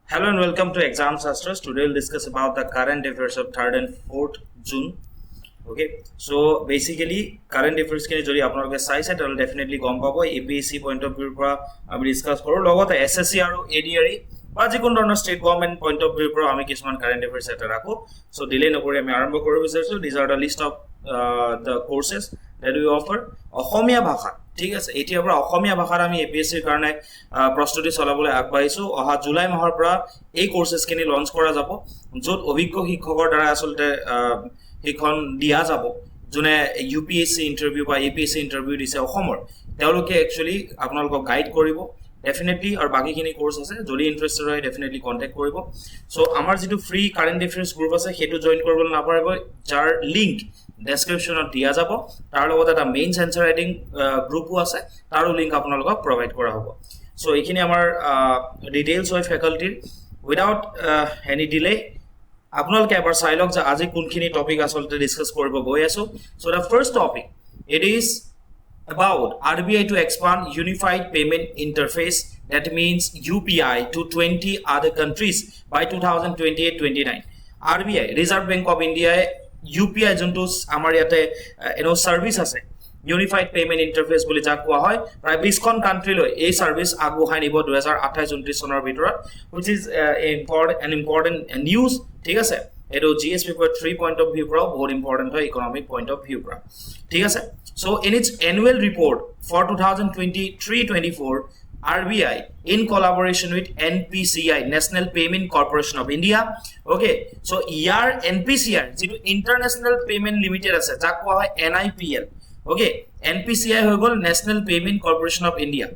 Hello and welcome to Exam Sastras. Today we'll discuss about the current affairs of 3rd and 4th June. Okay, so basically current affairs ke jodi apnaloke saise tale definitely gom pabo APSC point of view pora ami discuss koru logote SSC aru ADRE ba jikon dono state government point of view pora ami kisman current affairs eta rakho. So delay nokori ami arambho koribo bisarisu. These are the list of the courses that we offer. Ohomia bhasha ঠিক আছে এতিয়া পৰা অসমীয়া ভাষাৰ আমি এপিএসসিৰ কাৰণে প্ৰস্তুতি চলাবলৈ আগবাঢ়িছো অহা জুলাই মাহৰ পৰা এই কোৰ্সেছ কিনি লঞ্চ কৰা যাব যত অভিজ্ঞ শিক্ষকৰ দ্বাৰা আসলতে শিক্ষণ দিয়া যাব যোনে ইউপিএসসি ইন্টাৰভিউ বা এপিএসসি ইন্টাৰভিউ দিছে অসমৰ তেওঁলোকে একচুয়ালি আপোনালোকক গাইড কৰিব definitely और बाकी किनी कोर्स আছে যদি ইন্টাৰেস্টেড হয় definitely কন্টাক্ট কৰিব সো আমাৰ যেটো ফ্ৰী কাৰেন্ট অ্যাফেয়াৰ্স গ্ৰুপ আছে হেতু জয়েন কৰিবলৈ নাপাৰিব যাৰ লিংক ডেসক্ৰিপচনত দিয়া যাব তাৰ লগত এটা মেইন সেন্সৰ ৰাইটিং গ্ৰুপো আছে তাৰো লিংক আপোনালোকক প্ৰভাইড কৰা হ'ব সো এইখিনি আমাৰ ডিটেইলছ হয় ফ্যাকাল্টিৰ উইদাউট এনি ডিলে আপোনালোকে এবাৰ চাই লওক যে আজি কোনখিনি টপিক আসলতে ডিসকাস কৰিব গৈ আছো so the first topic it is about RBI to expand unified payment interface, that means UPI, to 20 other countries by 2028-29. RBI, Reserve Bank of India, UPI junto amar yate service ase unified payment interface boli jak koa hoy pray 20 kon country loi ei service agbohai nibo 2028-29 sonor bitorat which is an important news ঠিক আছে এটো GS paper 3 point of view pro very important hoy economic point of view pro ঠিক আছে so in its annual report for 2023-24 RBI in collaboration with NPCI National Payment Corporation of India okay so ER NPCI যেটো International Payment Limited আছে যাক কোৱা হয় NIPL okay NPCI হৈ গল National Payment Corporation of India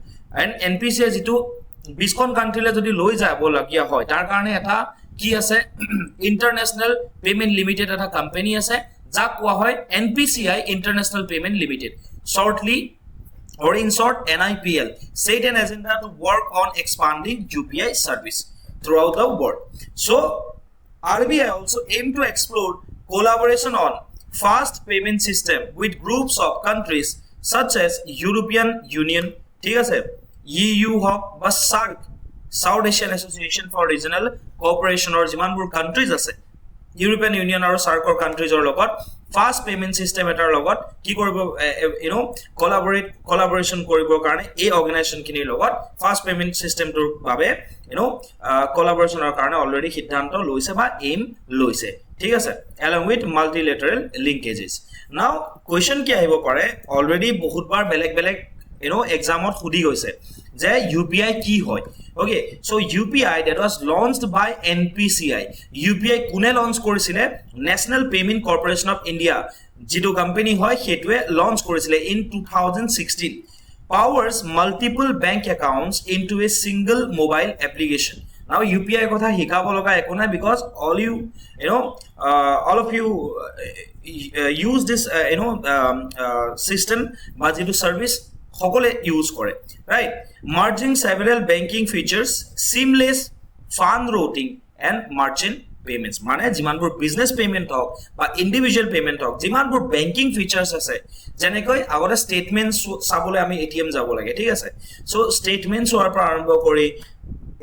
and NPCI যেটো 20 খন কান্ট্ৰিলে যদি লৈ যাব লাগিয়া হয় তাৰ কাৰণে এটা কি আছে International Payment Limited এটা কোম্পানী আছে যাক কোৱা হয় NPCI International Payment Limited shortly or in short NIPL set an agenda to work on expanding UPI service throughout the world so RBI also aim to explore collaboration on fast payment system with groups of countries such as European Union ঠিক আছে EU হক বা SAARC South Asian Association for Regional Cooperation or jimanbur countries আছে European Union or SAARC countries or logot fast payment system etar logot ki koribo collaboration koribo karone ei organization kini logot fast payment system tor babe collaboration or karone already সিদ্ধান্ত লৈছে বা aim লৈছে ঠিক আছে along with multilateral linkages now question কি আহিব পাৰে already বহুত বার বেলেগ বেলেগ examot khudi hoise যে UPI কি হয় okay so UPI that was launched by NPCI UPI কোনে লঞ্চ কৰিছিলে National Payment Corporation of India যেটো কোম্পানী হয় হেতুৱে লঞ্চ কৰিছিলে in 2016 powers multiple bank accounts into a single mobile application now UPI কথা হিকাব লগা একো নাই because all of you use this system বা যেটো সার্ভিস সকলে ইউজ কৰে right merging several banking features seamless fund routing and merchant payments মানে জিমানবোৰ business payment হক বা ইন্ডিভিজুয়াল পেমেন্ট হক জিমানবোৰ ব্যাংকিং ফিচার্স আছে যেনেকৈ আগতে স্টেটমেন্ট চাবলৈ আমি এটিএম যাব লাগে ঠিক আছে সো স্টেটমেন্টস হোৱাৰ পৰা আৰম্ভ কৰি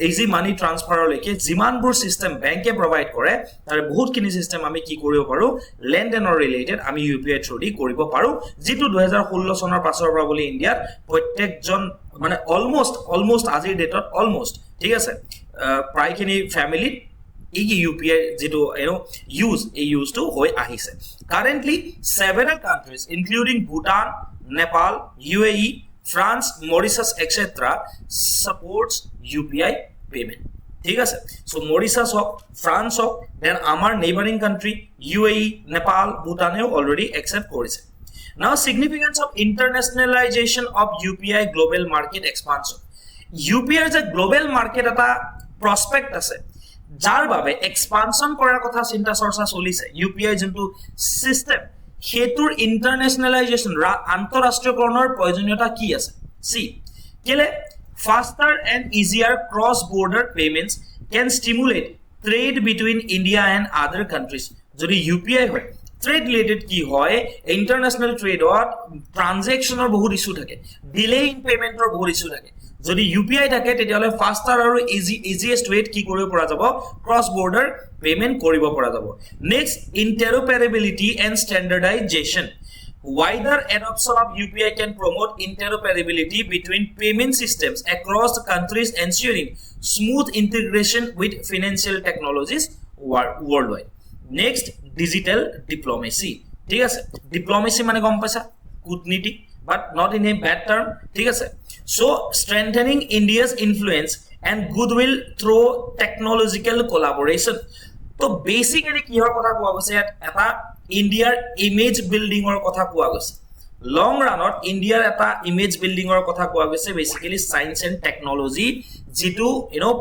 easy money transfer লৈকে জিমানবোৰ সিস্টেম ব্যাংকে প্ৰভাইড কৰে তাৰ বহুত কিনি সিস্টেম আমি কি কৰিব পাৰো লেনদেনৰ ৰিলেটেড আমি UPI থ্ৰু দি কৰিব পাৰো যেটো 2016 চনৰ পাছৰ পৰা বলি ইণ্ডিয়াত প্ৰত্যেকজন মানে অলমোস্ট আজিৰ ডেটত অলমোস্ট ঠিক আছে প্ৰায় কিনি ফ্যামিলি এই UPI যেটো use to হৈ আহিছে currently several countries including Bhutan Nepal UAE France Mauritius etc supports UPI payment ঠিক আছে so Mauritius Haque France Haque then our neighboring country UAE Nepal Bhutan already accept করেছে now significance of internationalization of UPI global market expansion UPI is a global market এটা prospect আছে যাৰ বাবে expansion কৰাৰ কথা চিন্তা চৰ্চা চলিছে UPI যোনটো সিস্টেম হেতুৰ ইন্টাৰনেশনালাইজেশন আন্তঃৰাষ্ট্ৰীয়কৰণৰ প্ৰয়োজনীয়তা কি আছে সি কেলে faster and easier cross border payments can stimulate trade between India and other countries যদি UPI হয় trade related কি হয় international trade or transaction or বহুত ইস্যু থাকে delay in payment or বহুত ইস্যু থাকে যদি UPI থাকে তেতিয়াহলে ফাস্টাৰ আৰু ইজিয়েষ্ট ৱেত কি কৰিব পৰা যাব ক্ৰছ বৰ্ডাৰ পেমেন্ট কৰিব পৰা যাব next interoperability and standardization wider adoption of UPI can promote interoperability between payment systems across countries ensuring smooth integration with financial technologies worldwide next digital diplomacy ঠিক আছে diplomacy মানে গম পাইছা কূটনীতি but not in a bad term ঠিক আছে so strengthening India's influence and goodwill through technological collaboration তো basically কি হৰ কথা কোৱা গৈছে এটা ইণ্ডিয়াৰ ইমেজ বিল্ডিং অৰ কথা কোৱা গৈছে লং ৰানত ইণ্ডিয়াৰ এটা ইমেজ বিল্ডিং অৰ কথা কোৱা গৈছে বেসিক্যালি সায়েন্স এন্ড টেকনলজি যেটো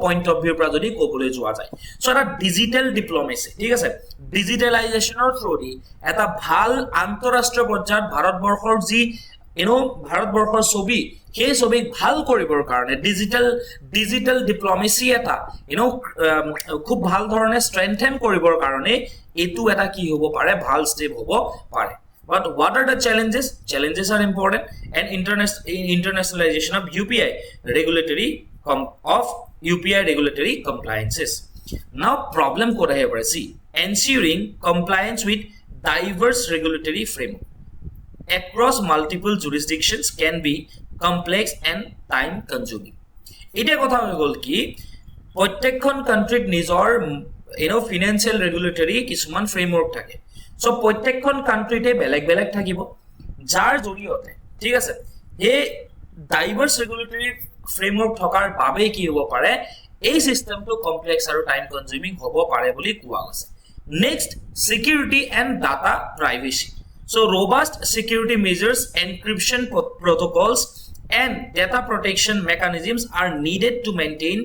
পইণ্ট অফ ভিউৰ পৰা যদি ক'বলৈ যোৱা যায় সো এটা ডিজিটাল ডিপ্লোমেসি ঠিক আছে ডিজিটালাইজেশনৰ থ্ৰুদি এটা ভাল আন্তঃৰাষ্ট্ৰীয় পৰ্যায়ত ভাৰতবৰ্ষৰ যি ভাৰতবৰ্ষৰ ছবি সেই ছবি ভাল কৰিবৰ কাৰণে ডিজিটাল ডিপ্লোমেসি এটা খুব ভাল ধৰণে স্ট্ৰেংথেন কৰিবৰ কাৰণে এটো এটা কি হ'ব পাৰে ভাল ষ্টেপ হ'ব পাৰে but what are the challenges are important and internationalization of UPI regulatory compliances now problem kora hai pare see ensuring compliance with diverse regulatory framework across multiple jurisdictions can be complex and time consuming এটা কথা হৈ গল কি প্ৰত্যেকখন কান্ট্ৰিত নিজৰ financial regulatory কিছুমান framework থাকে so প্ৰত্যেকখন কান্ট্ৰিতে বেলেগ থাকিব যাৰ জৰিয়তে ঠিক আছে এই ডাইভাৰ্স ৰেগুলেটৰী ফ্ৰেমৱৰ্ক থকাৰ বাবে কি হ'ব পাৰে এই সিস্টেমটো কমপ্লেক্স আৰু টাইম কনজিউমিং হ'ব পাৰে বুলি কোৱা হৈছে next security and data privacy so robust security measures encryption protocols and data protection mechanisms are needed to maintain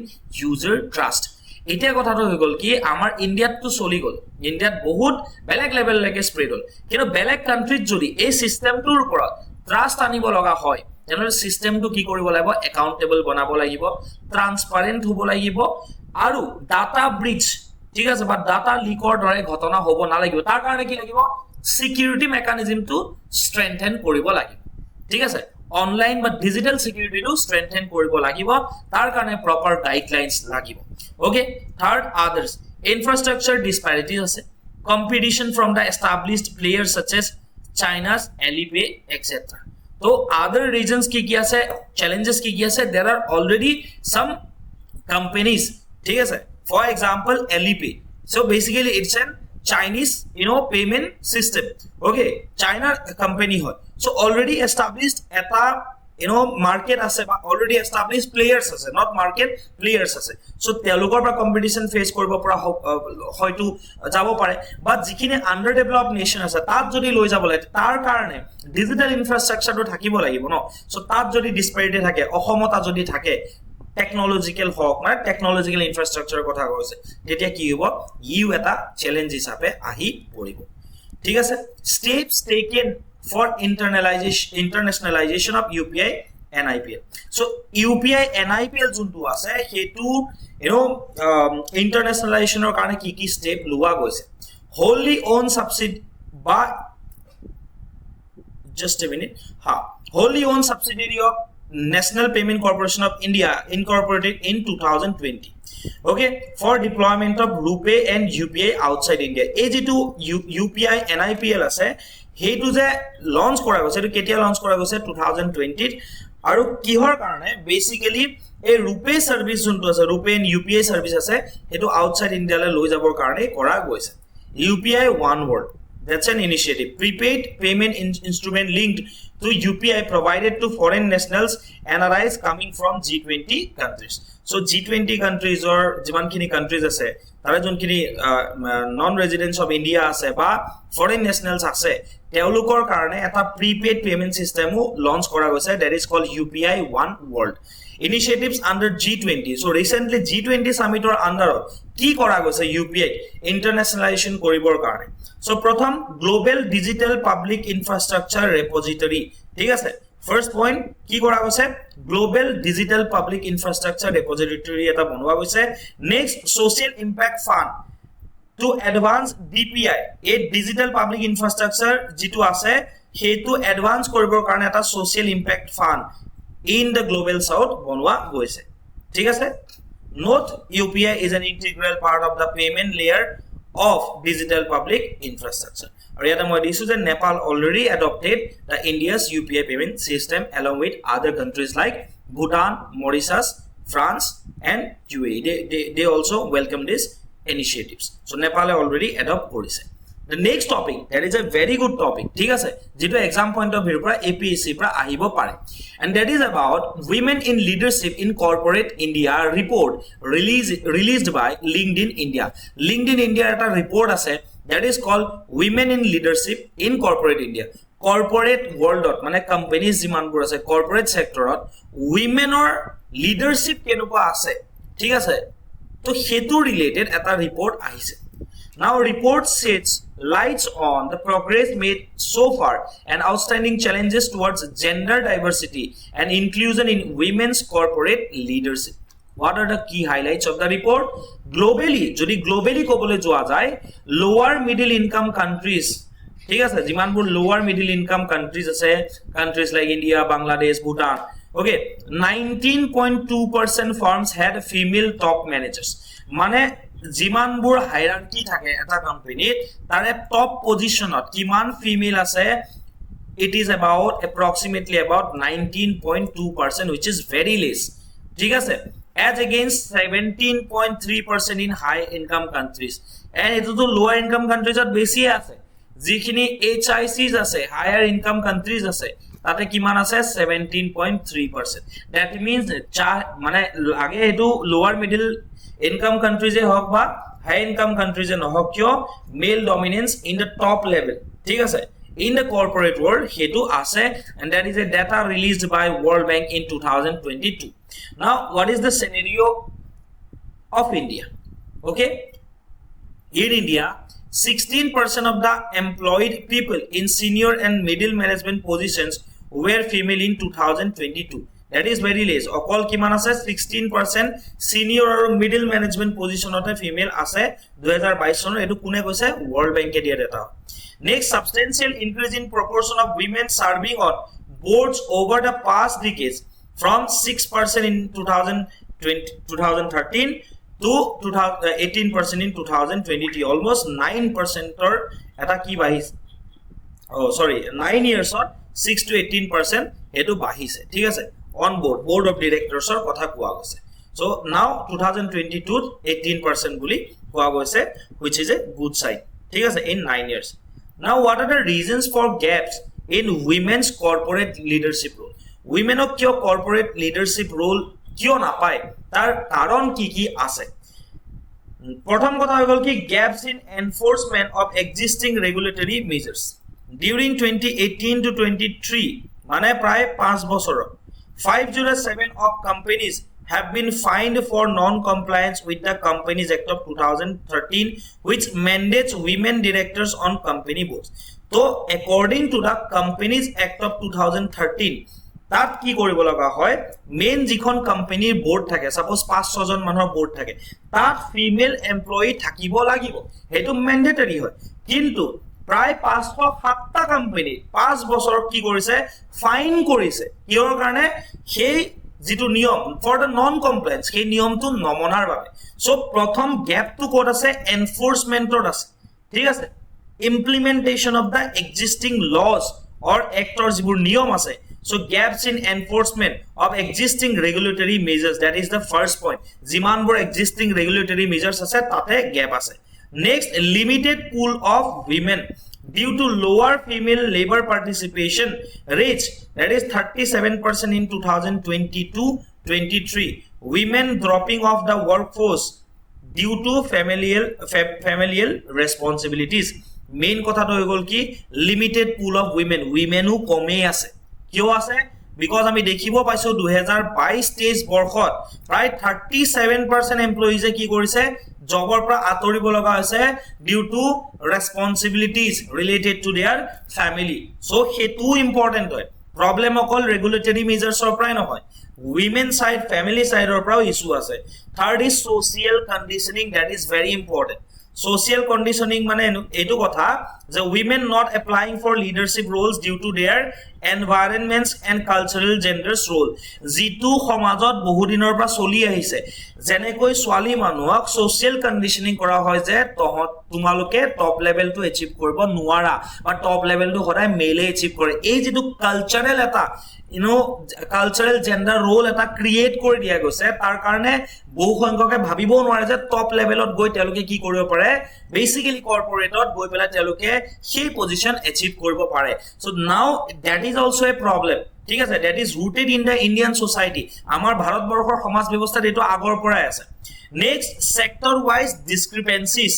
user trust এটা কথাটো হৈ গল কি আমাৰ ইন্ডিয়াত তো চলি গল ইন্ডিয়াত বহুত বেলেগ লেভেল লৈকে স্প্ৰেড হল কিন্তু বেলেগ কান্ট্ৰিত যদি এই সিস্টেমটোৰ ওপৰত ট্ৰাষ্ট আনিব লগা হয় তেনেহলে সিস্টেমটো কি কৰিব লাগিব একাউন্টেবল বনাব লাগিব ট্ৰান্সপাৰেন্ট হ'ব লাগিব আৰু ডাটা ব্ৰিচ ঠিক আছে বা ডাটা লিকৰ দৰে ঘটনা হ'ব নালাগিব তাৰ কাৰণে কি লাগিব সিকিউৰিটি মেকানিজম টু স্ট্ৰেংথেন কৰিব লাগিব ঠিক আছে অনলাইন বা ডিজিটাল সিকিউৰিটি টু স্ট্ৰেংথেন কৰিব লাগিব তাৰ কাৰণে প্ৰপাৰ গাইডলাইনস লাগিব okay third others infrastructure disparities ase competition from the established players such as China's Alipay etc so other regions ki ase challenges ki ase there are already some companies ठीक है for example Alipay so basically it's an Chinese payment system okay China company hoy so already established eta market ase ba already established players ase not market players ase so telukor pra competition face koribo pora hoytu jabo pare but jikhine under developed nation ase tat jodi loi jabole tar karone digital infrastructure to thakibo lagibo no so tat jodi disparity thake ohomota jodi thake technological hawk মানে technological infrastructure কথা কৈছে তেতিয়া কি হ'ব U এটা challenge হিচাপে আহি পৰিব ঠিক আছে steps taken for internationalization of UPI and IPL so UPI and IPL juntu ase hetu internationalization or karone ki step lua goise wholly owned subsidy ba just a minute wholly owned subsidiary of National Payment Corporation of India incorporated in 2020 okay for deployment of RuPay and UPI outside India AG2 UPI NIPL ase hetu je launch kora goise etu ketia launch kora goise 2020 aru kihor karone basically a RuPay service juntu ase RuPay and UPI service ase etu outside India le loi jabor karone kora goise UPI One World that's an initiative prepaid payment instrument linked to UPI provided to foreign nationals NRIs coming from G20 countries so G20 countries or jimankhini countries ase tara jonkhini non residents of India ase ba foreign nationals ase teolukor karone eta prepaid payment system launch kora goise that is called UPI One World initiatives under G20 so recently G20 summit or under ki kora goise UPI internationalization koribor karone so prothom global digital public infrastructure repository ঠিক আছে first point কি কৰা গৈছে global digital public infrastructure repository এটা বনোৱা গৈছে next social impact fund to advance DPI a digital public infrastructure যেটো আছে হেতু advance কৰিবৰ কাৰণে এটা social impact fund in the global south বনোৱা গৈছে ঠিক আছে note UPI is an integral part of the payment layer of digital public infrastructure আৰু ইয়াতে মই দিছো যে Nepal already adopted the India's UPI payment system along with other countries like Bhutan, Mauritius, France and UAE they also welcome these initiatives so Nepal already adopt কৰিছে the next topic that is a very good topic ঠিক আছে যেটো exam point of view পৰা APSC পৰা আহিব পাৰে and that is about women in leadership in corporate India report released by LinkedIn India এটা report আছে that is called women in leadership in corporate India corporate world মানে companies যিমানবোৰ আছে corporate sector women or leadership কেনেকুৱা আছে ঠিক আছে তো হেতু related এটা report আহিছে now report sheds lights on the progress made so far and outstanding challenges towards gender diversity and inclusion in women's corporate leadership what are the key highlights of the report globally jodi globally kobole joa jay lower middle income countries ঠিক আছে জিমানবোৰ lower middle income countries আছে countries like India Bangladesh Bhutan okay 19.2% firms had female top managers মানে জিমানবোৰ হায়াৰাৰ্কি থাকে এটা কোম্পানীত তাৰে top পজিশনত কিমান female আছে it is about approximately about 19.2% which is very less ঠিক আছে as against 17.3% in high income countries and etu to lower income countries at বেছি আছে যিখিনি HICs আছে higher income countries আছে তাতে কিমান আছে 17.3% that means মানে লাগে এটো lower middle income countries হক বা high income countries নহক কিয় male dominance in the top level ঠিক আছে in the corporate world hetu ase and that is a data released by World Bank in 2022 now what is the scenario of India okay in India 16% of the employed people in senior and middle management positions were female in 2022 that is very less okol kiman ase 16% senior or middle management position ote female ase 2022 son etu kune koise World Bank e dia data next substantial increase in proportion of women serving on boards over the past decades from 6% in 2013 to 18% in 2020 almost 9% or eta ki bahis oh sorry 9 years or 6 to 18% etu bahise thik ase on board of directors or kotha koa goise so now 2022 18% buli koa goise which is a good sign thik ase in 9 years now what are the reasons for gaps in women's corporate leadership role women of kyo corporate leadership role kyo na pae tar karon ki ase prothom kotha hoi gol ki gaps in enforcement of existing regulatory measures during 2018 to 23 mane pray 5 bochor 507 of companies have been fined for non-compliance with the Companies Act of 2013 which mandates women directors on company boards. So according to the Companies Act of 2013 tat ki koribo laga hoy main jikhon company board thake suppose 5-6 jon manor board thake tat female employee thakibo lagibo hetu mandatory hoy kintu প্ৰায় 507টা company 5 বছৰ কি কৰিছে fine কৰিছে কিয়ৰ কাৰণে সেই যেটো নিয়ম for the non compliance সেই নিয়মটো নমনাৰ বাবে সো প্ৰথম গ্যাপটো কোড আছে এনফোৰ্সমেন্টৰ আছে ঠিক আছে implementation of the existing laws or এক্টৰ যিবোৰ নিয়ম আছে so gaps in enforcement of existing regulatory measures that is the first point jimanbor existing regulatory measures ase tate gap ase next limited pool of women due to lower female labor participation rates that is 37% in 2022-23 women dropping off the workforce due to familial responsibilities main kotha to hogol ki limited pool of women who kome ase kyo ase because ami dekhibo paiso 2022-23 borkhot pray 37% employees e ki korise jobor pra atoribo laga hoise due to responsibilities related to their family so hetu important hoy problem okol regulatory measures or pray no hoy women side family side or pra issue ase third is social conditioning that is very important social conditioning mane etu kotha the women not applying for leadership roles due to their environments and cultural genders role jitu samajot বহু দিনৰ পৰা চলি আহিছে যেনেকৈ ছোৱালী মানুহক social conditioning কৰা হয় যে তোমালোকে টপ লেভেলটো এচিভ কৰিব নোৱাৰা বা টপ লেভেলটো সদায় মেলে এচিভ কৰে এই যেটো কালচাৰেল এটা কালচাৰেল জেন্ডাৰ ৰোল এটা ক্ৰিয়েট কৰি দিয়া গৈছে তাৰ কাৰণে বহু সংখ্যকে ভাবিবও নোৱাৰে যে টপ লেভেলত গৈ তেওঁলোকে কি কৰিব পাৰে বেসিক্যালি কৰ্পোৰেটত গৈ পেলাই তেওঁলোকে সেই পজিশন এচিভ কৰিব পাৰে so now that is also a problem ঠিক আছে that is rooted in the Indian society আমাৰ ভাৰতবৰ্ষৰ সমাজ ব্যৱস্থাত এটো আগৰ পৰাই আছে next sector wise discrepancies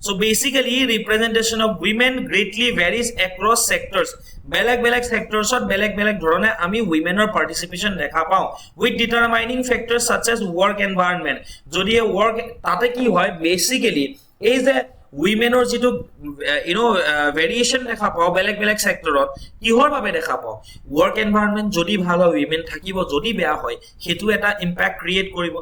So basically representation of women greatly varies across sectors বেলেগ sectors ত বেলেগ ধৰণে আমি womenৰ participation দেখা পাওঁ with determining factors such as work environment যদি work তাতে কি হয় basically is the womenৰ যেটো ভেৰিয়েশন দেখা পাওঁ বেলেগ সেক্টৰত কিহৰ বাবে দেখা পাওঁ work environment যদি ভাল হয় women থাকিব যদি বেয়া হয় হেতু এটা impact create কৰিব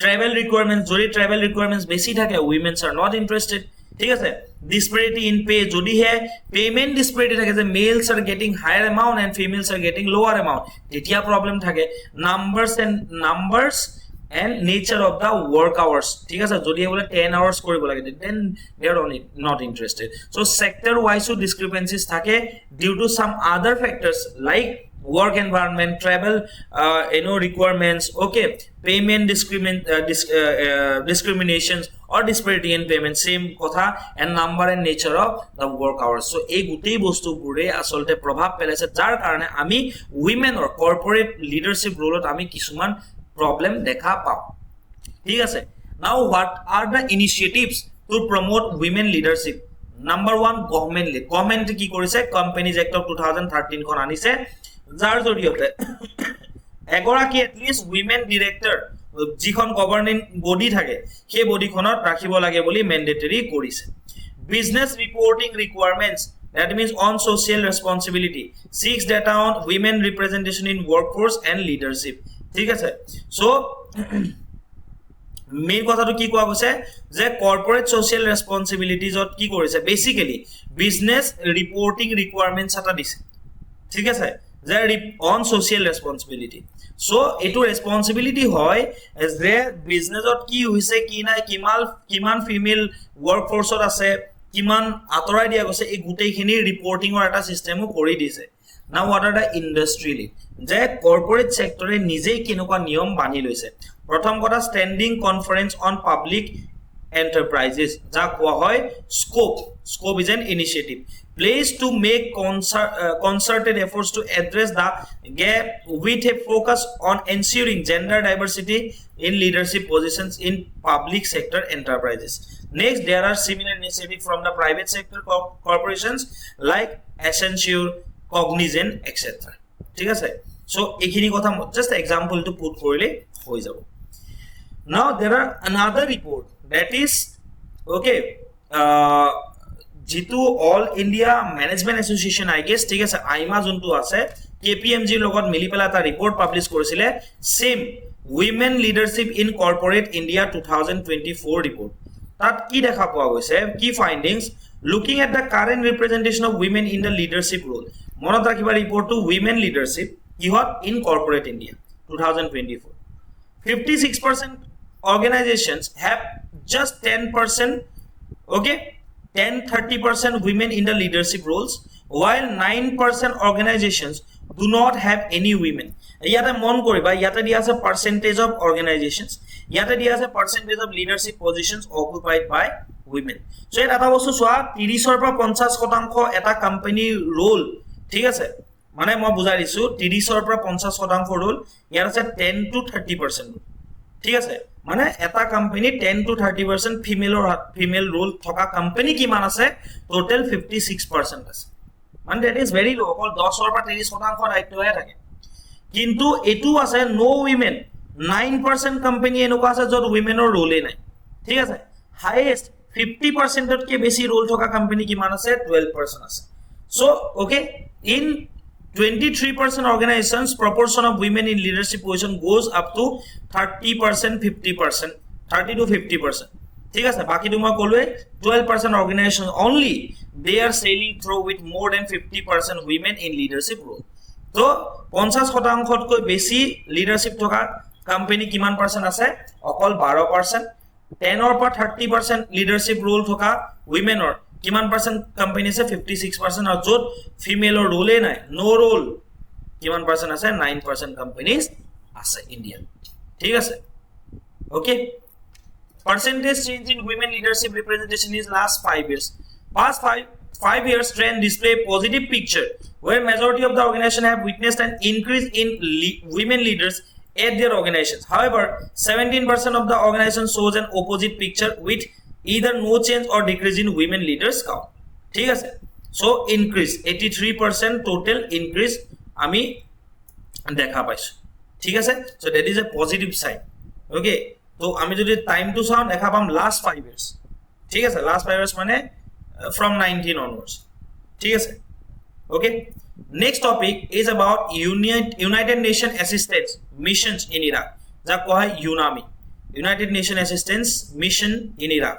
travel requirements যদি travel requirements বেছি থাকে women are not interested ঠিক আছে disparity in pay যদি হে payment disparity থাকে যে males are getting higher amount and females are getting lower amount তেতিয়া problem থাকে numbers and nature of the work hours ঠিক আছে যদি বলে 10 hours কৰিব লাগে then they are only not interested so sector wise discrepancies থাকে due to some other factors like work environment travel requirements okay payment discriminations or disparity in payment same kotha and number and nature of the work hours so ei gutei bostu pure asolte prabhav pelaise jar karone ami women or corporate leadership role ami kisuman problem dekha pao thik ase now what are the initiatives to promote women leadership number 1 government ki korise companies act of 2013 kon anise jar joriote এগৰাকী at least women director যিখন governing body থাকে সেই বডিখনত ৰাখিব লাগে বুলি mandatory কৰিছে business reporting requirements that means on social responsibility seeks data on women representation in workforce and leadership ঠিক আছে সো মেইন কথাটো কি কোৱা গৈছে যে কৰ্পোৰেট সোশ্যাল ৰেসপন্সিবিলিটিজত কি কৰিছে বেসিক্যালি বিজনেস ৰিপোৰ্টিং ৰিকোয়াৰমেন্টস এটা দিছে ঠিক আছে on social responsibility so etu responsibility hoy as the business ot ki hoise ki na kiman female workforce ot ase kiman atorai dia gose ei gutei khini reporting or eta system o kori dise now what are the industry je corporate sector e নিজেই কিনকা নিয়ম বানি লৈছে প্ৰথম কথা standing conference on public enterprises ja কোৱা হয় scope is an initiative place to make concerted efforts to address the gap with a focus on ensuring gender diversity in leadership positions in public sector enterprises next there are similar initiatives from the private sector corporations like Accenture Cognizant etc ঠিক আছে so ekhini kotha just example to put korile hoi jabo now there are another report that is okay Jitu All India Management Association I guess ठीक আছে আইমা জন্তু আছে KPMG লগত মিলি পেলা তা ৰিপৰ্ট পাবলিশ কৰিছিলে same women leadership in corporate India 2024 report তাত কি দেখা পোৱা গৈছে কি findings looking at the current representation of women in the leadership role মনত ৰাখিবা ৰিপৰ্টটো উইমেন লিডাৰশিপ কিহত in corporate India 2024 56% organizations have just 10% okay 10-30% women in the leadership roles while 9% organizations do not have any women yata mon koriba yata dia ase percentage of organizations yata dia ase percentage of leadership positions occupied by women so eta bostu soa 30 or 50% eta company role ঠিক আছে মানে মই বুজাই দিছো 30 or 50% role ইয়াৰ আছে 10 to 30% ঠিক আছে মানে এটা কোম্পানি 10 to 30% ফিমেল রোল থকা কোম্পানি কি মান আছে টোটাল 56% আছে মানে দ্যাট ইজ ভেরি লো অকল 10 or 30% দায়িত্ব হয়ে থাকে কিন্তু এটু আছে নো উইমেন 9% কোম্পানি এনেকুৱা আছে যত উইমেনৰ রোলে নাই ঠিক আছে হাইয়েস্ট 50% তকে বেছি রোল থকা কোম্পানি কি মান আছে 12% আছে so okay in 23% organizations proportion of women in leadership position goes up to 30% 50% 30 to 50% ঠিক আছে বাকি তো মই কলোৱে 12% organization only they are sailing through with more than 50% women in leadership role তো 50%তকৈ বেছি লিডাৰশিপ থকা কোম্পানী কিমান পাৰ্সেন্ট আছে অকল 12% 10 or 30% লিডাৰশিপ ৰোল থকা উইমেনৰ কিমান পাৰ্সেন্ট কোম্পানী আছে 56% আৰু যত ফিমেলৰ ৰোলে নাই নো ৰোল কিমান পাৰ্সেন্ট আছে 9% কোম্পানীজ আছে ইন্ডিয়া ঠিক আছে okay percentage change in women leadership representation is last 5 years past 5 years trend display positive picture where majority of the organization have witnessed an increase in women leaders at their organizations however 17% of the organization shows an opposite picture with either no change or decrease in women leaders count ঠিক আছে so increase 83% total increase আমি দেখা পাইছো ঠিক আছে so that is a positive sign okay তো আমি যদি টাইম টু চাও দেখা পাম লাস্ট 5 ইয়ার্স ঠিক আছে লাস্ট 5 ইয়ার্স মানে from 19 onwards ঠিক আছে okay next topic is about united nation assistance missions in iraq যা কোৱা হয় UNAMI united nation assistance mission in iraq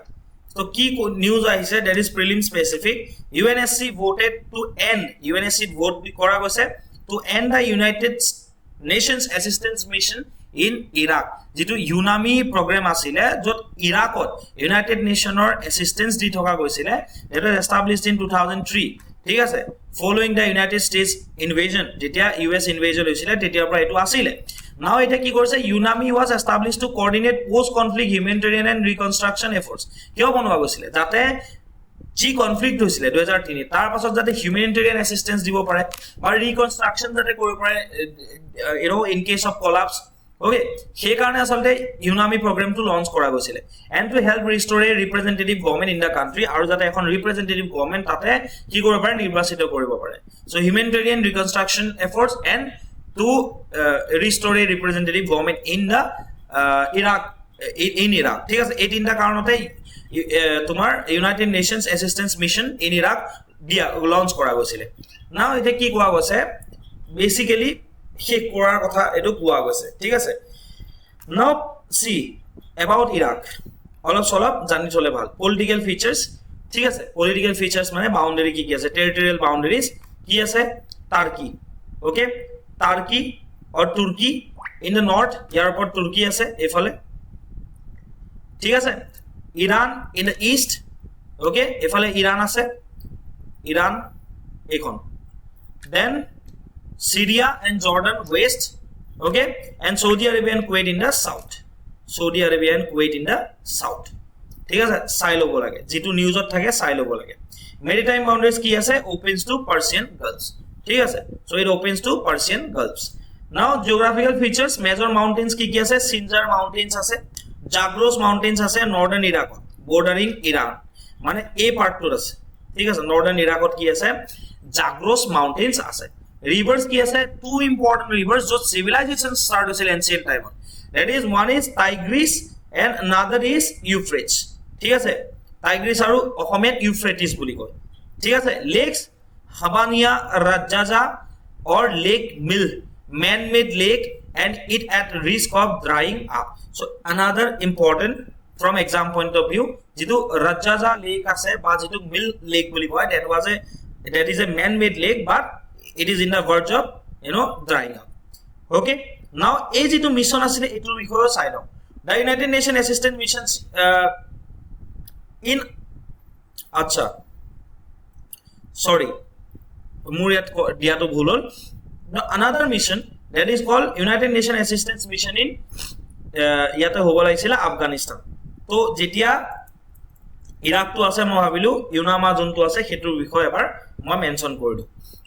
so কি নিউজ আহিছে that is prelim specific UNSC voted to end UNSC vote কৰা গৈছে to end the united nations assistance mission in Iraq যেটো UNAMI program আছিলে যত ইৰাকত ইউনাইটেড নেশনৰ অ্যাসিস্টেন্স দি থকা গৈছিলে it was established in 2003 ঠিক আছে following the united states invasion যেতিয়া US invasion হৈছিলে তেতিয়াৰ পৰা এটো আছিল now এটা কি কৰিছে UNAMI was established to coordinate post conflict humanitarian and reconstruction efforts কিয় বনোৱা গৈছিলে যাতে যি কনফ্লিক্ট হৈছিল 2003 তাৰ পাছত যাতে হিউম্যানিটেৰিয়ান অ্যাসিস্টেন্স দিব পাৰে বা ৰিকনস্ট্ৰাকচন যাতে কৰিব পাৰে in case of collapse okay সেই কাৰণে আসলতে UNAMI program to launch কৰা গৈছিল and to help restore a representative government in the country আৰু যাতে এখন representative government তাতে কি কৰিব পাৰে নিৰ্বাচিত কৰিব পাৰে so humanitarian reconstruction efforts and to restore a representative government in the Iraq in Iraq ঠিক আছে এই তিনটা কাৰণতে তোমাৰ United Nations assistance mission in Iraq দিয়া লঞ্চ কৰা গৈছিল নাও এটা কি কোৱা গৈছে বেসিক্যালি শেষ কৰাৰ কথা এটো কোৱা গৈছে ঠিক আছে নাও সি about ইৰাক অলপ সলপ জানি চলে ভাল পলিটিক্যাল ফিচাৰ্স ঠিক আছে পলিটিক্যাল ফিচাৰ্স মানে বাউন্ডাৰি কি আছে টেৰিটৰিয়েল বাউন্ডাৰিজ কি আছে টাৰ্কি ওকে টাৰ্কি or তুৰ্কি ইন দ্য নৰ্থ ইয়াৰ ওপৰত তুর্কি আছে এফালে ঠিক আছে Iran in the east okay এফালে ইরান আছে ইরান এখন then Syria and Jordan west okay and Saudi Arabia and Kuwait in the south Saudi Arabia and Kuwait in the south ঠিক আছে চাই লব লাগে যেটো নিউজত থাকে চাই লব লাগে maritime boundaries কি আছে opens to Persian Gulf ঠিক আছে so it opens to Persian Gulf now geographical features major mountains কি কি আছে Sinjar mountains আছে Zagros mountains আছে northern Iraq bordering Iran মানে এই পাৰ্টটোৰ আছে ঠিক আছে northern Iraqত কি আছে Zagros mountains আছে rivers ki ase two important rivers jo civilization start hoisil ancient time that is one is Tigris and another is Euphrates ঠিক আছে Tigris aru Ohomiyat Euphrates boli koy ঠিক আছে lakes Habania Rajaja or Lake Mill man made lake and it at risk of drying up so another important from exam point of view jitu Rajaja lake ase ba jitu Mill lake boli koy that is a man made lake but it is in the verge of drying up okay now as it mission asile etu bikoy side of the United Nations assistance missions in acha sorry muriyat dia to bhul hol another mission that is called United Nations assistance mission in yate hobo lagisila Afghanistan to jetia Iraq to ase moi bhabilu UNAMA jontu ase hetur bikoy ebar moi mention koridu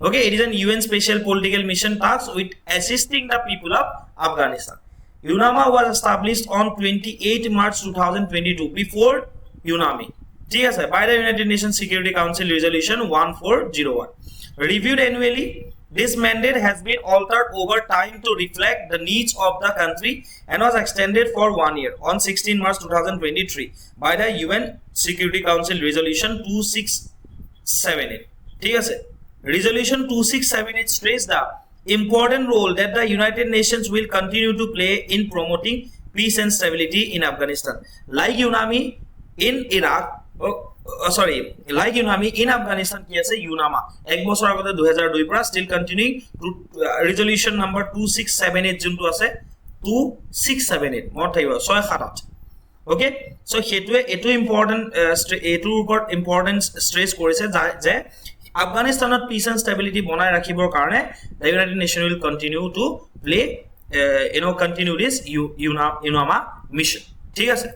okay it is an UN special political mission tasked with assisting the people of Afghanistan UNAMA was established on 28 March 2022 before UNAMI ঠিক আছে by the United Nations Security Council resolution 1401 reviewed annually this mandate has been altered over time to reflect the needs of the country and was extended for 1 year on 16 March 2023 by the UN Security Council resolution 2678 ঠিক আছে Resolution 2678 stressed the important role that the United Nations will continue to play in promoting peace and stability in Afghanistan. Like UNAMI, in Iraq sorry like UNAMI in Afghanistan কি আছে UNAMA এক বছৰ আগতে 2002 পৰা still continuing to resolution number 2678 যোনটো আছে 2678 মত থাকিব 678 okay so হেতুৱে এটো ইম্পৰ্টেন্ট এটোৰ ওপৰত ইম্পৰ্টেন্স স্ট্ৰেছ কৰিছে যে Afghanistanot peace and stability বনাই ৰাখিবৰ কাৰণে the United Nations will continue to play continue this UNAMA mission ঠিক আছে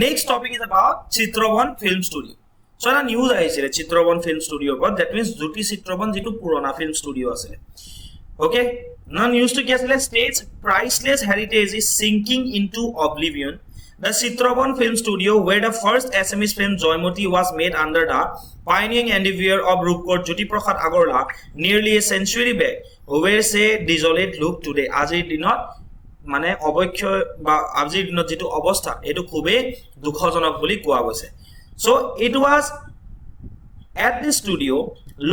next topic is about Chitravan Film Studio so a news আইছিলে Chitravan Film Studio but that means Jyoti Chitravan যেটো পুৰণা film studio আছে okay now news to কি আছিলে states priceless heritage is sinking into oblivion. The Chitravan Film Studio, where the first Assamese film Joymoti was made under the pioneering endeavor of Rupkot Jyoti Prasad Agarwala nearly a century back, where say desolate look today. Ajir dinot মানে অবক্ষয় বা আজিৰ দিনত যেটো অৱস্থা এটো খুবে দুখজনক বুলি কোৱা গৈছে so it was at the studio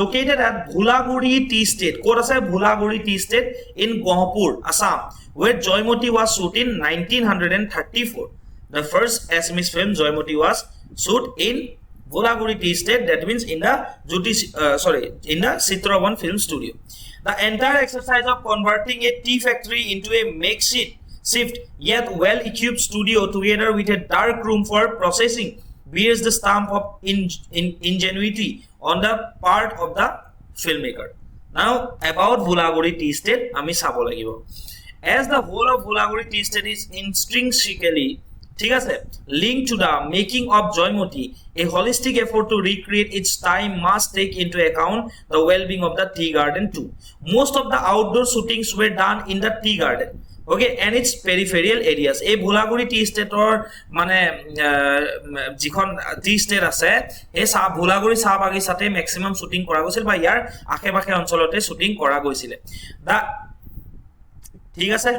located at Bhulaguri Tea Estate ক'ত আছে Bhulaguri Tea Estate in Gohapur Assam where Joymoti was shot in 1934 the first Assamese film Joymoti was shot in Bhulaguri Tea Estate that means in the in the Chitravan Film Studio. The entire exercise of converting a tea factory into a makeshift yet well-equipped studio together with a dark room for processing bears the stamp of ingenuity on the part of the filmmaker. Now about Bhulaguri Tea Estate, ami sabo lagibo. As the whole of Bhulaguri Tea Estate is intrinsically linked to the making of Joymoti, a holistic effort to recreate its time must take into account the well-being of the tea garden too. Most of the outdoor shootings were done in the tea garden. Okay, and its peripheral areas. A Bhulaguri Tea Estate or mane jikhon tea estate ase e sa Bhulaguri sa bagisate maximum shooting kora goisil ba yar akhe bakhe oncolote shooting kora goisile. The thik ase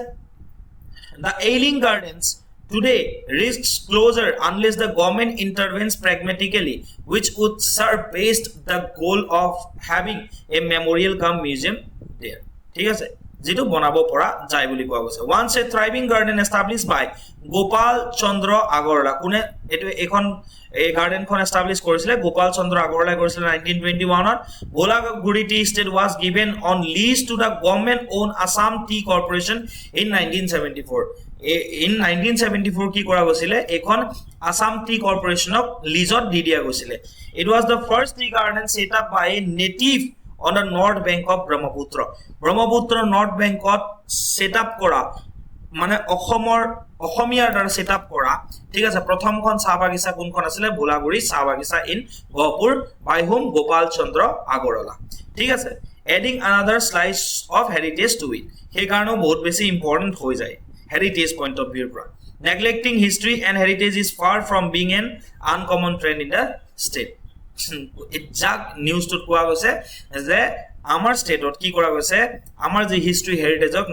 the Ailing Gardens today risks closure unless the government intervenes pragmatically, which would serve best the goal of having a memorial cum museum there. ঠিক আছে যেটো বনাব পৰা যায় বুলি কোৱা গৈছে once a thriving garden established by Gopal Chandra Agarwala কোনে এটো এখন এই গার্ডেনখন এস্টাবলিশ কৰিছিলে Gopal Chandra Agarwala কৰিছিলে 1921 ত Bhulaguri Tea Estate was given on lease to the government owned Assam Tea Corporation in 1974 in 1974 কি কৰা গৈছিলে এখন Assam Tea Corporation of leaseত দি দিয়া গৈছিলে it was the first tea garden set up by a native on the north bank of Brahmaputra north bank of set up kora মানে অসমীয়াৰ দ্বাৰা set up কৰা ঠিক আছে প্ৰথমখন চাহ বাগিচা কোনখন আছিল Bhulaguri চাহ বাগিচা in Gohpur by whom Gopal Chandra Agarwala ঠিক আছে adding another slice of heritage to it সেই কাৰণে বহুত বেছি ইম্পৰ্টেন্ট হৈ যায় heritage point of view পৰা neglecting history and heritage is far from being an uncommon trend in the state it jag news to কোৱা গৈছে যে আমাৰ স্টেটত কি কৰা গৈছে আমাৰ যে হিষ্ট্ৰি হেৰিটেজক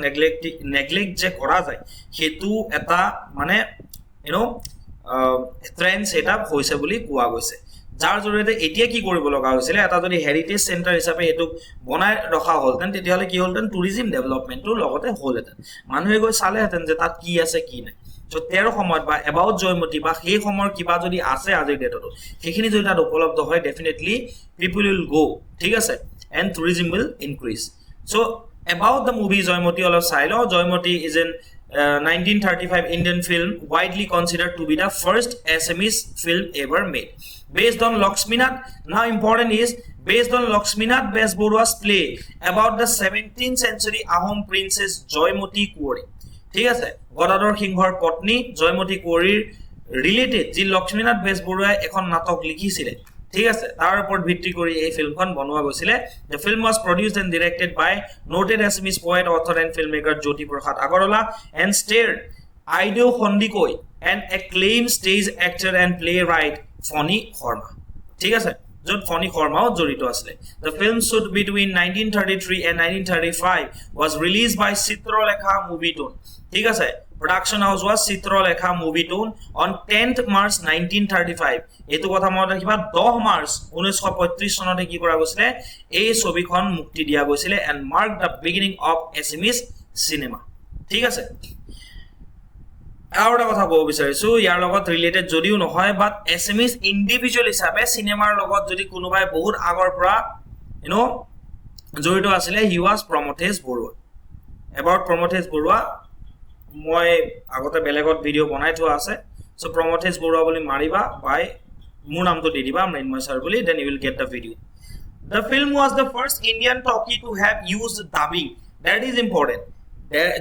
নেগলেক্ট যে কৰা যায় হেতু এটা মানে ট্ৰেন্ড সেটআপ হৈছে বুলি কোৱা গৈছে যাৰ জৰিয়তে এতিয়া কি কৰিব লগা হৈছিল এটা যদি হেৰিটেজ সেন্টাৰ হিচাপে এটো বনাই ৰখা হলতেন তেতিয়াহলে কি হলতেন টুৰিজম ডেভেলপমেন্টটো লগতে হলতেন মানুহে গৈ চালে হেতেন যে তাত কি আছে কি নাই so তেৰ সময়ত বা about Joymoti বা সেই সময়ৰ কিবা যদি আছে আজিৰ ডেটটো সেইখিনি যদি তাত উপলব্ধ হয় definitely people will go ঠিক আছে and tourism will increase so about the movie Joymoti all of Silo Joymoti is an 1935 Indian film widely considered to be the first Assamese film ever made based on Lakshminath now important is based on Lakshminath Besborua's play about the 17th century Ahom princess Joymoti Kuori ঠিক আছে গদাধৰ সিংহৰ পত্নী জয়মতী কুঁৱৰীৰ related যি লক্ষ্মীনাথ বেজবৰুৱাই এখন নাটক লিখিছিলে ঠিক আছে তাৰ ওপৰত ভিত্তি কৰি এই ফিল্মখন বনোৱা গৈছিলে the film was produced and directed by noted Assamese poet author and filmmaker Jyoti Prasad Agarwala and starred Aido Hondikoi and acclaimed stage actor and playwright Phoni Sharma ঠিক আছে যত Phoni Sharma জড়িত আছিল the film shoot between 1933 and 1935 was released by Chitralekha Movie Tone ঠিক আছে production house was Chitralekha Movie Tone on 10th March 1935 এটো কথা মনত ৰাখিবা 10 মাৰ্চ 1935 চনতে কি কৰা গৈছিল এই ছবিখন মুক্তি দিয়া গৈছিল and marked the beginning of Assamese cinema ঠিক আছে আৰু এটা কথা ক'ব বিচাৰিছো ইয়াৰ লগত ৰিলেটেড যদিও নহয় বাট এছএমইজ ইণ্ডিভিজুৱেল হিচাপে চিনেমাৰ লগত যদি কোনোবাই বহুত আগৰ পৰা জড়িত আছিলে he was Pramathesh Barua about Pramathesh Barua মই আগতে বেলেগত ভিডিঅ' বনাই থোৱা আছে সো প্ৰমথেশ বৰুৱা বুলি মাৰিবা বাই মোৰ নামটো দি দিবা মৃন্ময় ছাৰ বুলি then you will get the video' The film was the first Indian talkie to have used dubbing. That is important.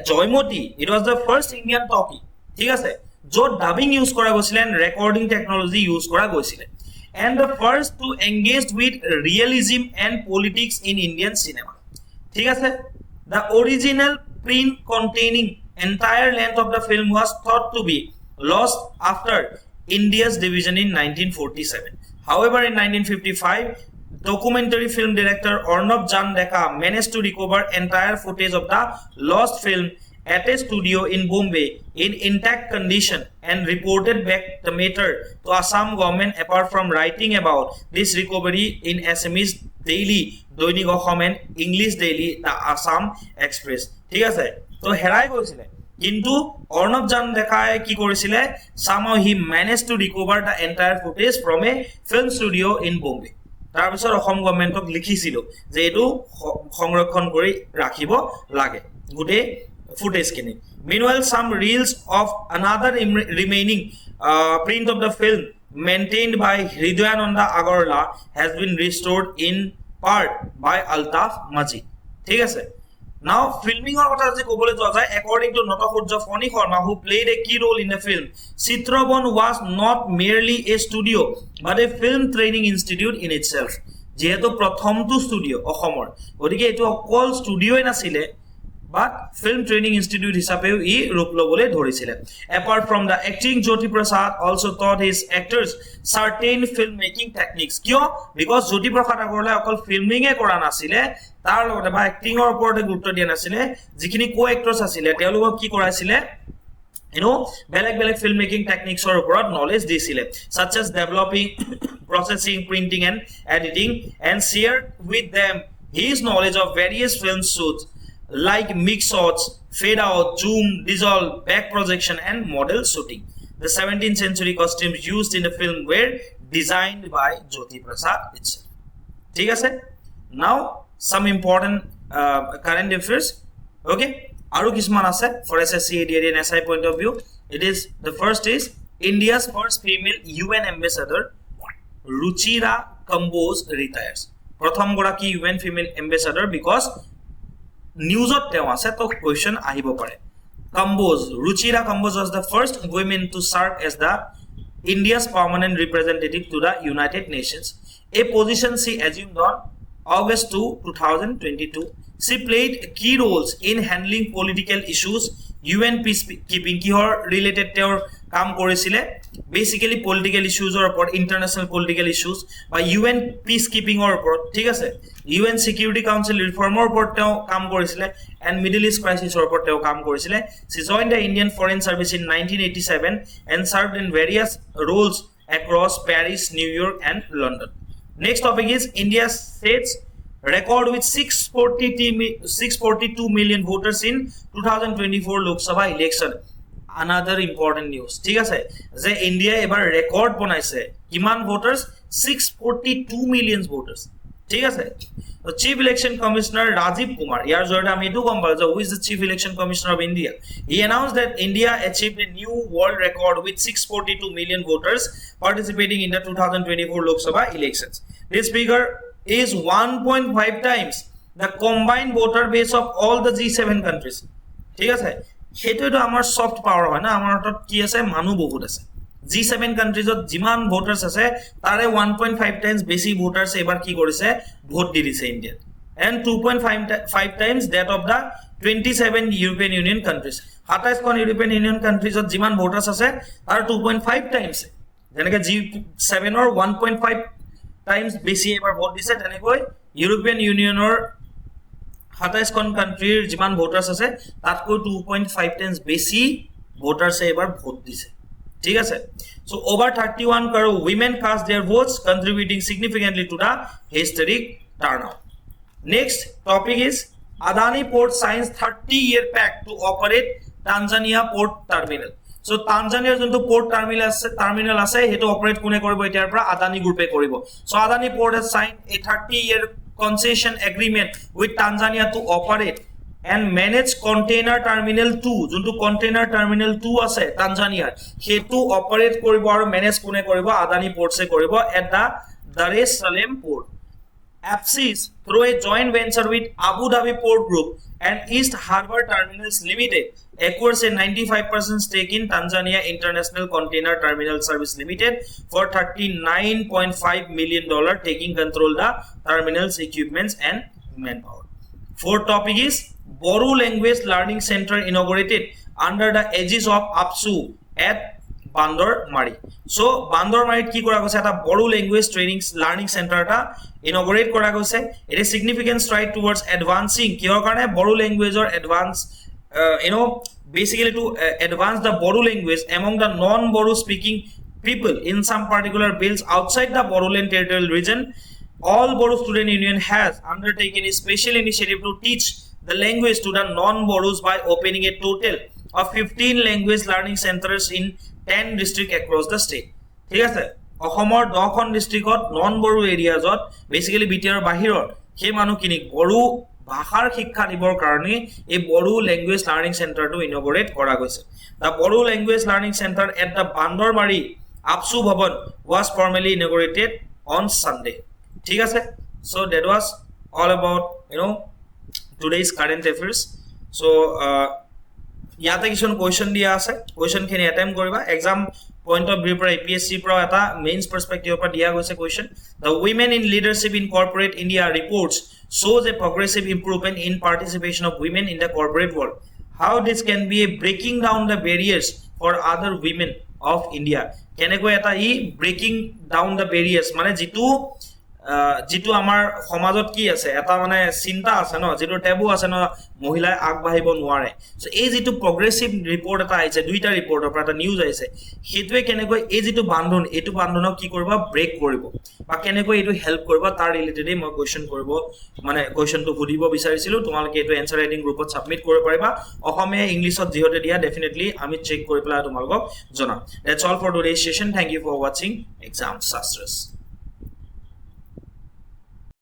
Joymoti, it was the first Indian talkie. ঠিক আছে য'ত ডাবিং ইউজ কৰা গৈছিলে এণ্ড ৰেকৰ্ডিং টেকনলজি ইউজ কৰা গৈছিলে and the first to engage with realism and politics in Indian cinema ঠিক আছে the original print containing entire length of the film was thought to be lost after India's division in 1947 however in 1955 documentary film director Arnab Jandeka managed to recover entire footage of the lost film at a studio in Bombay in intact condition and reported back the matter to Assam government apart from writing about this recovery in SME's daily Doinik Asam and English daily the Assam Express ঠিক আছে তো হেৰাই গৈছিলে কিন্তু অৰ্ণৱ জান্দেকাই কি কৰিছিলে somehow he managed to recover the entire footage from a film studio in Bombay তাৰ পিছত অসম গভৰ্ণমেণ্টক লিখিছিল যে এটো সংৰক্ষণ কৰি ৰাখিব লাগে গুটে footage kini meanwhile some reels of another remaining print of the film maintained by Hridayananda Agarwala has been restored in part by Altaf Majid ঠিক আছে now filming or কথা যে কবলে যোৱা যায় according to Natasurya Fani Sharma who played a key role in the film Chitrabon was not merely a studio but a film training institute in itself যেহেতু প্ৰথমটো studio অসমৰ গতিকে এটো অকল ষ্টুডিওই নাছিলে but film training institute হিসাবেও ই ৰূপ লবলে ধৰিছিলে apart from the acting Jyoti Prasad also taught his actors certain film making techniques কিয় because Jyoti Prasad আগৰলে অকল ফিল্মিং এ কৰা নাছিলে তাৰ লগতে বা এক্টিং ৰ ওপৰতে গুৰুত্ব দিয়া নাছিলে যিখিনি কো এক্টৰছ আছিলে তেওঁলোকক কি কৰাইছিলে বেলেগ film making techniques or ওপৰত knowledge দিছিলে such as developing processing printing and editing and shared with them his knowledge of various film shoots like mix shots, fade out, zoom, dissolve, back projection and model shooting. The 17th century costumes used in the film were designed by Jyoti Prasad itself. ঠিক আছে now some important current affairs okay aru kisman ase for SSC ADR and SI point of view it is the first is India's first female UN ambassador Ruchira Kamboj retires prothom goraki UN female ambassador because নিউজত তেওঁ আছে তো question আহিব পাৰে Kamboj Ruchira Kamboj was the first woman to serve as the India's permanent representative to the United Nations a position she assumed on August 2 2022 she played key roles in handling political issues UN peacekeeping ki hor related তেওঁৰ কাম কৰিছিলে basically political ইস্যুজৰ ওপৰত ইন্টাৰনেশনাল political issues বা UN peacekeeping-ৰ ওপৰত ঠিক আছে UN Security Council reform-ৰ ওপৰত তেওঁ কাম কৰিছিলে and Middle East crisis-ৰ ওপৰত তেওঁ কাম কৰিছিলে she joined the Indian Foreign Service in 1987 and served in various roles across Paris, New York and London. Next topic is India sets record with 642 million voters in 2024 Lok Sabha election. Another important news ঠিক আছে যে India এবাৰ record বনাইছে কিমান ভোটাৰস 642 million ভোটাৰস ঠিক আছে তো chief election commissioner Rajiv Kumar ইয়াৰ জৰিয়তে আমি এটো গম পালো যে who is the chief election commissioner of India he announced that India achieved a new world record with 642 million voters participating in the 2024 Lok Sabha elections this figure is 1.5 times the combined voter base of all the G7 countries ঠিক আছে সেটো আমাৰ soft power হয় না আমাৰ হাতত কি আছে মানুহ বহুত আছে G7 কান্ট্ৰিজত যিমান ভোটাৰস আছে তাৰে 1.5 টাইমছ বেছি ভোটাৰস এবাৰ কি কৰিছে ভোট দি দিছে ইণ্ডিয়াত and 2.5 times that of the 27 European Union countries 27 খন ইউৰোপিয়ান ইউনিয়ন কান্ট্ৰিজত যিমান ভোটাৰস আছে তাৰ 2.5 টাইমছ যেনেকৈ G7 ৰ 1.5 টাইমছ বেছি এবাৰ ভোট দিছে তেনেকৈ ইউৰোপিয়ান ইউনিয়নৰ 27 খন কান্ট্ৰিৰ যিমান ভোটাৰস আছে তাতকৈ 2.5 টাইমছ বেছি ভোটাৰস এবাৰ ভোট দিছে ঠিক আছে so over 31 crore women cast their votes contributing significantly to the historic turnout next topic is Adani Port signs 30-year pact to operate Tanzania port terminal so তানজানিয়াৰ যোনটো পোৰ্ট টাৰ্মিনাল আছে হেতু operate কোনে কৰিব এতিয়াৰ পৰা আদানি গ্ৰুপে কৰিব so Adani port has signed a 30-year concession agreement with Tanzania to operate and manage container terminal 2 যোনটো container terminal 2 আছে তানজানিয়াৰ হেতু অপাৰেট কৰিব আৰু মেনেজ কোনে কৰিব আদানি পোৰ্টছে কৰিব at the Dar es Salaam port APSIS through a joint venture with Abu Dhabi Port Group and East Harbour Terminals Limited acquires a 95% stake in Tanzania International Container Terminal Service Limited for $39.5 million, taking control of the terminal's equipments and manpower. Fourth topic is Boru Language Learning Center inaugurated under the aegis of APSU at Bandar-Mari. So Bandar-Marit ki kora goise eta Boru language training learning center ta inaugurate kora goise. It is significant stride towards advancing kiyor karone Boru language or advance basically to advance the Boru language among the non-Boru speaking people in some particular belts outside the Boruland territorial region. All Boru Student Union has undertaken a special initiative to teach the language to the non-Borus by opening a total of 15 language learning centers in 10 districts across the state. ঠিক আছে অসমৰ 10খন ডিস্ট্ৰিক্টত non Bodo এৰিয়াজত basically BTR বাহিৰত সেই মানুহখিনিক বড়ো ভাষাৰ শিক্ষা দিবৰ কাৰণে এই বড়ো ল্যাঙ্গুৱেজ লাৰ্নিং চেণ্টাৰটো ইনঅগৰেট কৰা গৈছে the Bodo language learning centre at the Bandarmari ABSU Bhawan was formally inaugurated on Sunday. ঠিক আছে so that was all about today's current affairs. So ইয়াতে কিছু কোয়েশ্চন দিয়া আছে কোয়েশ্চন খিনি অ্যাটেম্প কৰিবা এক্সাম পয়েন্ট অফ ভিউ পৰা APSC পৰা এটা মেইনস পাৰ্সপেক্টিভ পৰা দিয়া গৈছে question the women in leadership in corporate India reports shows a progressive improvement in participation of women in the corporate world. How this can be a breaking down the barriers for other women of India. কেনেকৈ এটা ই breaking down the বেৰিয়াৰ্স মানে যেটো আমাৰ সমাজত কি আছে এটা মানে চিন্তা আছে ন যেটো টেবু আছে ন মহিলাই আগবাঢ়িব নোৱাৰে সো এই যেটো প্ৰগ্ৰেছিভ ৰিপৰ্ট এটা আইছে দুইটা ৰিপৰ্টৰ পৰা এটা নিউজ আইছে হেতুৱে কেনেকৈ এই যেটো বান্ধন এটো বান্ধনক কি কৰিব ব্ৰেক কৰিব বা কেনেকৈ এটো হেল্প কৰিব তাৰ ৰিলেটেড মই কোৱেশ্চন কৰিব মানে কোৱেশ্চনটো সুধিব বিচাৰিছিলো তোমালোকে এটো এনসাৰ ৰাইটিং গ্ৰুপত সাবমিট কৰিব পাৰিবা অসমীয়া ইংলিশত যিহতে দিয়া ডেফিনেটলি আমি চেক কৰি পেলাই তোমালোকক জনাম that's all for today's session thank you for watching exam শাস্ত্ৰস